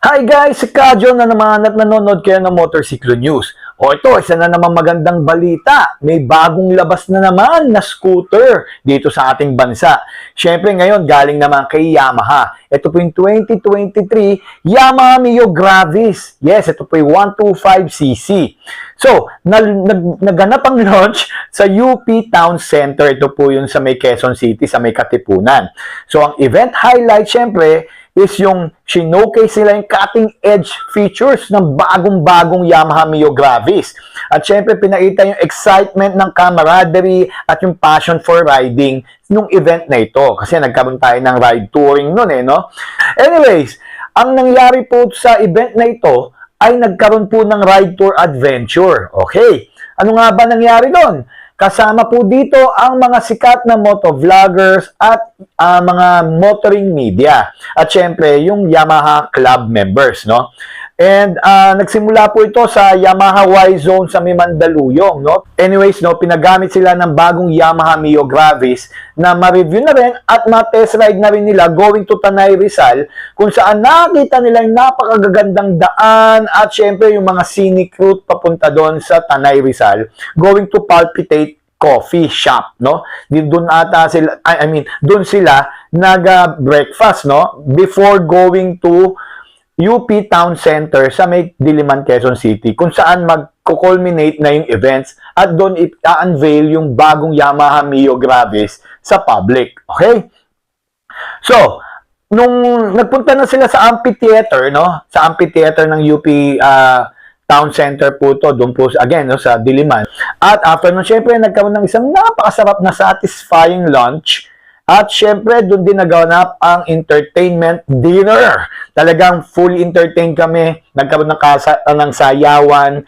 Hi guys, si Kadyo na naman at nanonood kayo ng Motorsiklo News. O ito, isa na naman magandang balita. May bagong labas na naman na scooter dito sa ating bansa. Siyempre ngayon, galing naman kay Yamaha. Ito po yung 2023 Yamaha Mio Gravis. Yes, ito po yung 125cc. So, naganap ang launch sa UP Town Center. Ito po yung sa may Quezon City, sa may Katipunan. So, ang event highlight, siyempre, is yung showcase nila yung cutting-edge features ng bagong-bagong Yamaha Mio Gravis. At syempre, pinakita yung excitement ng camaraderie at yung passion for riding nung event na ito. Kasi nagkaroon tayo ng ride touring nun no? Anyways, ang nangyari po sa event na ito ay nagkaroon po ng ride tour adventure. Okay, ano nga ba nangyari doon? Kasama po dito ang mga sikat na motovloggers at mga motoring media. At syempre, yung Yamaha Club members, no? And nagsimula po ito sa Yamaha Y-Zone sa Mandaluyong, no? Anyways, no, pinagamit sila ng bagong Yamaha Mio Gravis na ma-review na rin at ma-test ride na rin nila going to Tanay Rizal, kung saan nakita nila yung napakagagandang daan at syempre yung mga scenic route papunta doon sa Tanay Rizal, going to Palpitate Coffee Shop, no? Doon ata sila, doon sila nag-breakfast, no? Before going to UP Town Center sa may Diliman, Quezon City, kung saan mag-culminate na yung events at doon i-unveil yung bagong Yamaha Mio Gravis sa public. Okay? So, nung nagpunta na sila sa amphitheater, no? Sa amphitheater ng UP Town Center po to, doon po again, no, sa Diliman. At after nun, syempre, nagkaroon ng isang napakasarap na satisfying lunch. At syempre, doon din naganap ang entertainment dinner. Talagang fully entertained kami. Nagkaroon ng sayawan,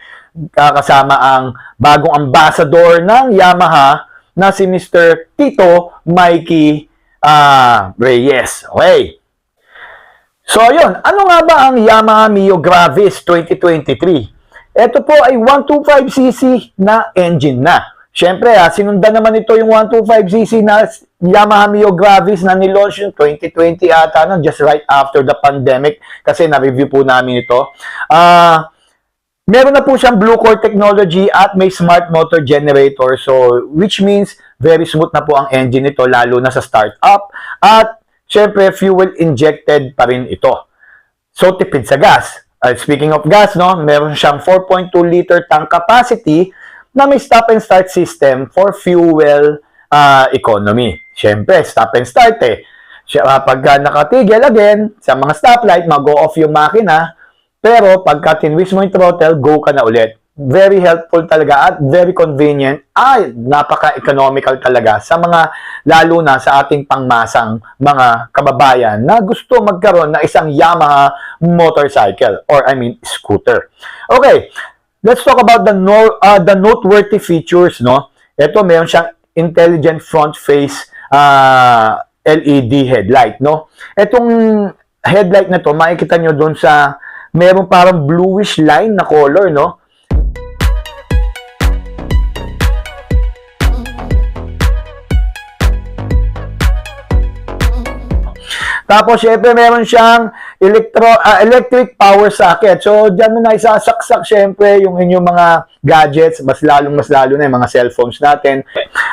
kasama ang bagong ambassador ng Yamaha na si Mr. Tito Mikey Reyes. Okay. So, ayun. Ano nga ba ang Yamaha Mio Gravis 2023? Ito po ay 125cc na engine na. Siyempre, sinundan naman ito yung 125cc na Yamaha Mio Gravis na nilaunch yung 2020 ata, no? Just right after the pandemic, kasi na-review po namin ito. Meron na po siyang Blue Core technology at may smart motor generator, so which means very smooth na po ang engine nito, lalo na sa startup. At siyempre, fuel injected pa rin ito. So, tipid sa gas. Speaking of gas, no, meron siyang 4.2 liter tank capacity na may stop and start system for fuel economy. Siyempre, stop and start pagka nakatigil again, sa mga stoplight, mag-go off yung makina, pero pagka tinwist mo yung throttle, go ka na ulit. Very helpful talaga at very convenient. Napaka-economical talaga sa mga, lalo na sa ating pangmasang mga kababayan na gusto magkaroon ng isang Yamaha motorcycle or scooter. Okay, let's talk about the noteworthy features, no? Ito, meron siyang intelligent front face LED headlight, no? Itong headlight na to, makikita nyo doon sa meron parang bluish line na color, no? Tapos, syempre, meron siyang electric power socket. So, dyan mo na isasaksak, syempre, yung inyong mga gadgets, mas lalo na yung mga cellphones natin.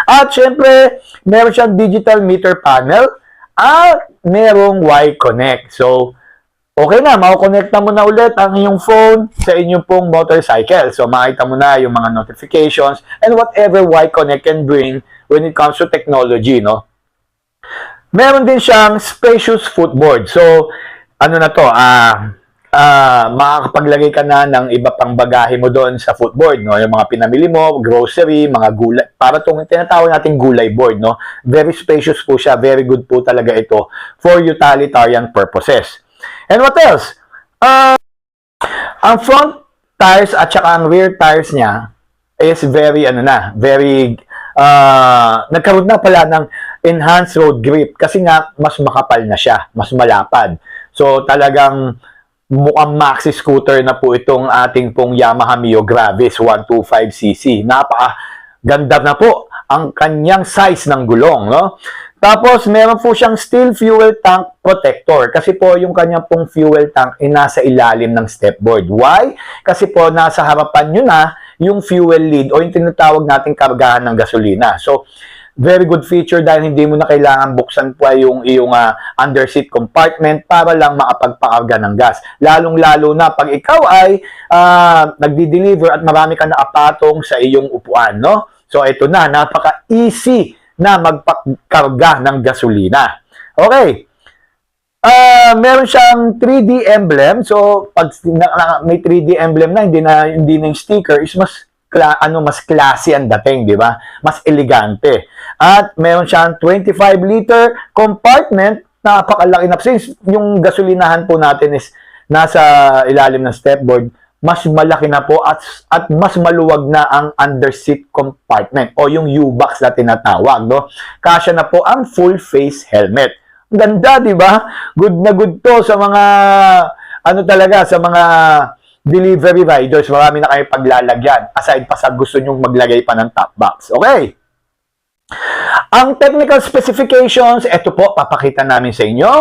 At, syempre, meron siyang digital meter panel at merong Y-Connect. So, okay na, makakonekta mo na ulit ang inyong phone sa inyong pong motorcycle. So, makita mo na yung mga notifications and whatever Y-Connect can bring when it comes to technology, no? Meron din siyang spacious footboard. So, ano na to, makakapaglagay ka na ng iba pang bagahe mo doon sa footboard, no? Yung mga pinamili mo, grocery, mga gulay, para itong tinatawag natin gulay board, no? Very spacious po siya, very good po talaga ito for utilitarian purposes. And what else? Ang front tires at saka ang rear tires niya is very, nagkaroon na pala ng enhanced road grip kasi nga mas makapal na siya, mas malapad. So talagang mukhang maxi scooter na po itong ating pong Yamaha Mio Gravis 125cc. Napaka-ganda na po ang kanyang size ng gulong, no? Tapos meron po siyang steel fuel tank protector. Kasi po yung kanyang pong fuel tank ay nasa ilalim ng stepboard. Why? Kasi po nasa harapan nyo na yung fuel lid o yung tinatawag nating kargahan ng gasolina. So, very good feature dahil hindi mo na kailangan buksan pa yung iyong underseat compartment para lang makapagpakarga ng gas. Lalong-lalo na pag ikaw ay nagdi-deliver at marami ka na apatong sa iyong upuan, no? So, ito na, napaka-easy na magpakarga ng gasolina. Okay. Meron siyang 3D emblem. So, pag may 3D emblem na, hindi na yung sticker, is mas classy ang dating, di ba? Mas elegante. At meron siyang 25-liter compartment, napakalaki na. Since yung gasolinahan po natin is nasa ilalim ng stepboard, mas malaki na po at mas maluwag na ang underseat compartment o yung U-box na tinatawag, no? Kasya na po ang full face helmet. Ganda, di ba? Good na good to sa mga sa mga delivery riders. Marami na kayo paglalagyan aside pa sa gusto nyong maglagay pa ng top box. Okay. Ang technical specifications, ito po, papakita namin sa inyo.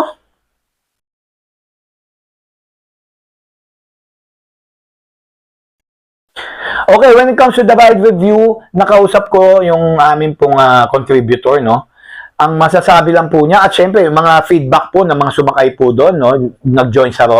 Okay, when it comes to the ride review, nakausap ko yung aming pong contributor, no? Ang masasabi lang po niya, at syempre, yung mga feedback po ng mga sumakay po doon, no, nag-join sa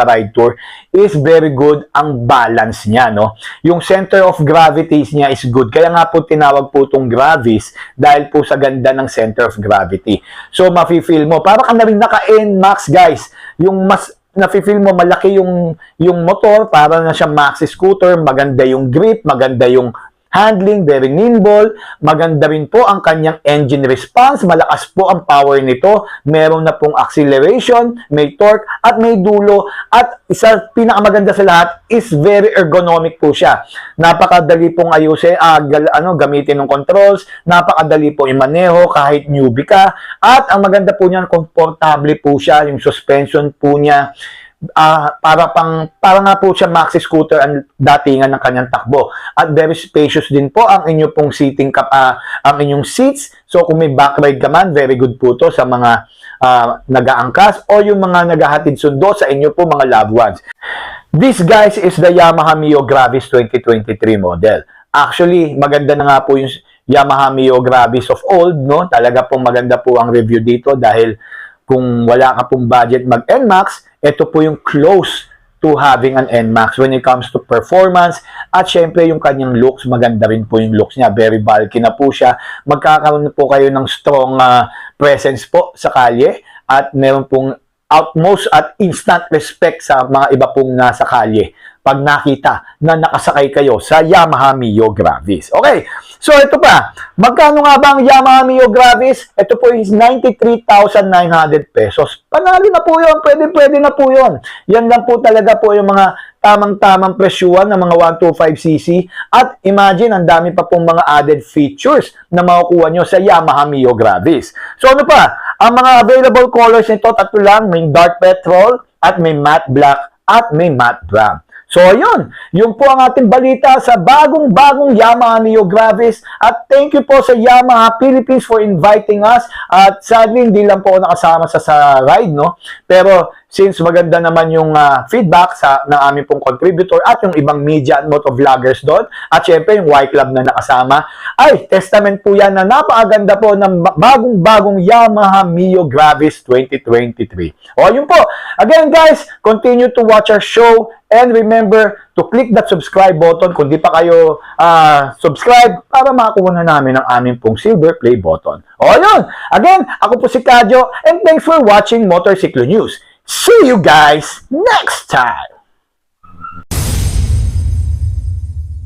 ride tour, is very good ang balance niya, no. Yung center of gravity niya is good. Kaya nga po tinawag po itong Gravis dahil po sa ganda ng center of gravity. So, mafe-feel mo, para ka na rin naka-NMAX, guys. Yung mas nafe-feel mo malaki yung motor, para na siyang maxi scooter, maganda yung grip, maganda yung handling, very nimble, maganda rin po ang kanyang engine response, malakas po ang power nito, meron na pong acceleration, may torque, at may dulo, at isa pinakamaganda sa lahat is very ergonomic po siya. Napakadali pong ayusin, gamitin ng controls, napakadali po imaneho kahit newbie ka, at ang maganda po niyan, komportable po siya, yung suspension po niya, para nga po siya maxi scooter ang datingan ng kanyang takbo. At very spacious din po ang inyo pong seating ang inyong seats. So kung may back ride ka man, very good po to sa mga nag-aangkas o yung mga naghahatid sundo sa inyo po mga loved ones. This, guys, is the Yamaha Mio Gravis 2023 model. Actually, maganda na nga po yung Yamaha Mio Gravis of old, no? Talaga pong maganda po ang review dito dahil kung wala ka pong budget mag-NMAX, ito po yung close to having an NMAX when it comes to performance. At syempre, yung kanyang looks, maganda rin po yung looks niya. Very bulky na po siya. Magkakaroon po kayo ng strong presence po sa kalye. At meron pong utmost at instant respect sa mga iba pong nasa kalye pag nakita na nakasakay kayo sa Yamaha Mio Gravis. Okay, so ito pa. Magkano nga ba ang Yamaha Mio Gravis? Ito po is 93,900 pesos. Panalo na po yun. Pwede na po yun. Yan lang po talaga po yung mga tamang-tamang presyuan ng mga 125cc. At imagine, ang dami pa pong mga added features na makukuha nyo sa Yamaha Mio Gravis. So ano pa? Ang mga available colors nito, tatlo lang. May dark petrol, at may matte black, at may matte brown. So, yun po ang ating balita sa bagong-bagong Yamaha Mio Gravis. At thank you po sa Yamaha Philippines for inviting us. At sadly, hindi lang po nakasama sa ride, no? Pero since maganda naman yung feedback ng aming pong contributor at yung ibang media at motovloggers doon, at syempre yung Y Club na nakasama, ay testament po yan na napakaganda po ng bagong-bagong Yamaha Mio Gravis 2023. O, yun po. Again, guys, continue to watch our show. And remember to click that subscribe button kung di pa kayo subscribe para makakuha na namin ang aming pong silver play button. O yun! Again, ako po si Kadyo and thanks for watching Motorsiklo News. See you guys next time!